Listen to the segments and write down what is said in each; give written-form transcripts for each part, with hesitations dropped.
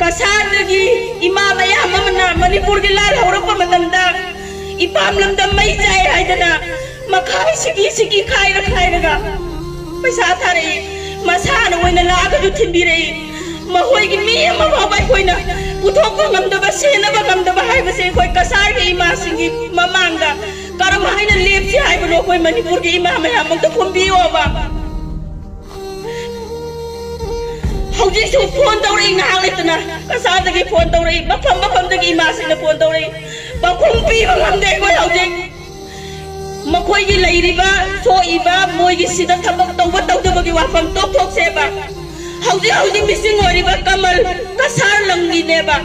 कसारदगी इमा मयाम अमना मणिपुर की लाल हौरप मतमदा इपाम लमदम मई जाए हाइदना मखाई सिगी खाइरगा पैसा थारे मसान ओइना लाग थिनबिरे महोई की मी अमा बाबा कोइना पुथोक ngамदबा सेनबा ngамदबा हाइबसे कोइ कसार के इमा सिंगी ममांगा करम हाइना लेपसि हाइबनो कोइ मणिपुर की इमा मयाम मंग खुम्बियोबा हौजी सु फोन तौरई ngahak लेतना कसारदगी फोन तौरई मफम इमा सिंगना फोन तौरई पाखुम पीबा ngamदे कोइ हौजी मखोई लैरिबा सोइबा मोइगी सिदा थबक तौबा तौदबगी वाफम तोक सेबा हौजी हौजी मिसिंग ओरिबा कमल कसार लंगी नेबा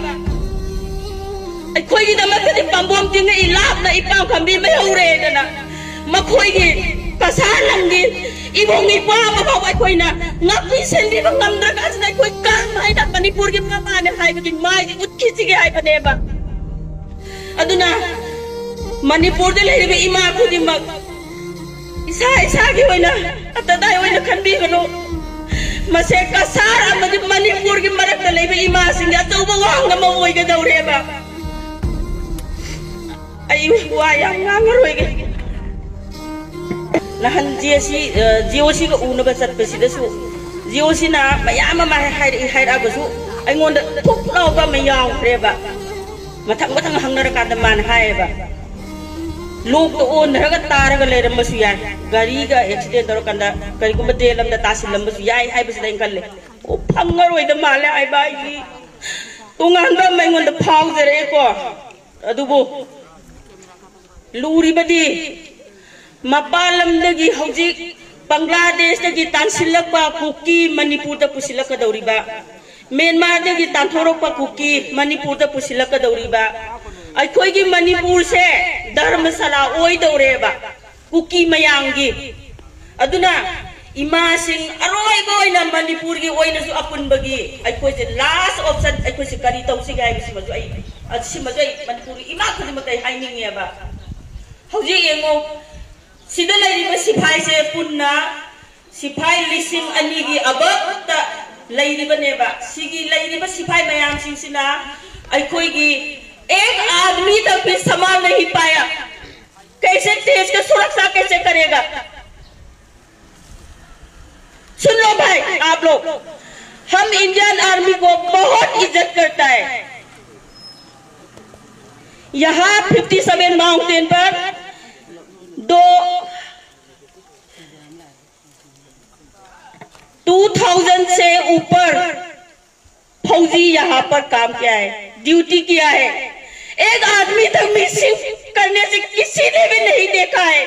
अखोई दमकदि पाम्बोम तिंग इलापना इपाम खंबी मे हौरेदना मखोई कसार लंगी इबोंगी पाम बाव अखोइना ngapni sendiba ngamdraga asna अखोई काम हाइदा मणिपुर की माने हाइबगी माइगी उत्खिसिगे हाइबनेबा अदुना मणिपुर दे लेरिबे इमा खुदिमक इसा की होइना अतदाय होइना खनबिगनो मसे कसार अमदि मणिपुर की मरक दे लेबे इमा सिंग अचौबा वांग म ओइगे दौरेबा आई वा या ngangaroige नहन जिओसी का उनबा चटपसिदसु जिओसी ना मयाम मा हाइरागसु अइंगोंद थुक लाउबा म यावख्रेबा मथंग हंगनरकाद मान हायबा लोग तो ओनरगा तारगा लेरमसु याय गाड़ी का एक्सीडेंट तौरकंदा करिगुम देलमदा तासिलमसु याय हाइबसि दैन कल्ले ओ फंगरोइद माले हाइबा इ तोंगानबा मैंगोंद फावजरे को अदुबो लूरिबदी मपालमदगी हौजिक बांग्लादेशदगी तानसिलकपा कुकी मणिपुर दा पुसिलकदौरिबा म्यांमारदगी तानथोरकपा कुकी मणिपुर दा पुसिलकदौरिबा अखोई मणिपुर से धर्मशाला ओइदौरेबा कुकी मयांगी अदुना इमा सिंह अरोइबा ओइना मणिपुर की ओइनासु अपुनबगी अखोई से लास्ट ऑप्शन अखोई से करी तौसिगे हाइबसिमजु आई असिमजु मणिपुर इमा खुदिमकै हाइनिंगेबा हौजी येंगो सिदा लैरिबा सिपाई से पुन्ना सिपाई लिसिंग अनी की अबता लैरिबनेबा सिगी लैरिबा सिपाई मयाम सिंगसिना अखोई की एक आदमी तक भी संभाल नहीं पाया कैसे देश की सुरक्षा कैसे करेगा। सुन लो भाई आप लोग, हम इंडियन आर्मी को बहुत इज्जत करता है। यहाँ 57 माउंटेन पर 2000 से ऊपर फौजी यहाँ पर काम किया है, ड्यूटी किया है। एक आदमी तक मिसिंग करने से किसी ने भी नहीं देखा है।